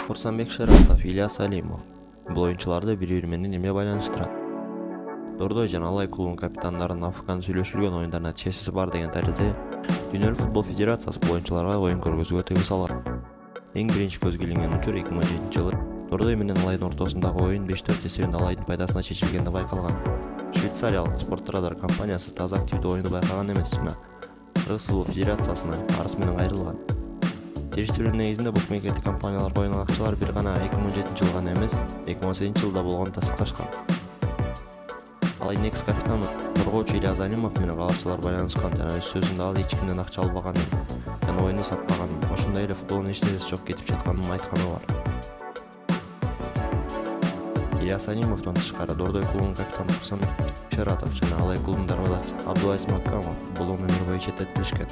Курсанбек Шератов, Ильяс Алимов. Бул оюнчуларды бири-бири менен эмне байланыштырат? Дордой жана Алай клубунун капитандарынын Африканы сүйлөшүлгөн оюндар натыйжеси бар деген таризе Дүйнөлүк футбол федерациясы бул оюнчуларга оюн көргөзүүгө тыюу салган. Эң биринчи көзгө илинген учур 2017-жылы Дордой менен Алайдын ортосундагы оюн 5-4 эсебинде Алайдын пайдасына чечилгенде байкалган. Швейцариялык спорт радар компаниясы таза активдүү оюнду байкаган эмес жана Кыргыз футбол федерациясына арыз менен кайрылган. Териштирүү негизинде букмекерлик компанияларга оюн акчалар бир гана 2017-жылы гана эмес, 2018-жылда болгонун тастыкташкан. Алайдын экс капитаны коргоочу Ильяс Алимов менен калачылар байланышкан жана өз сөзүндө ал эч кимден акча албаганын жана оюнду сатпаганын, ошондой эле футболдун эч нерсеси жок кетип жатканын айтканы бар. Ильяс Алимовдон тышкары Дордой клубунун капитаны Курсанбек Шератов жана Алай клубунун дарбазачысы Абдулайс Маккамов футболдон өмүр бою четтетилишкен.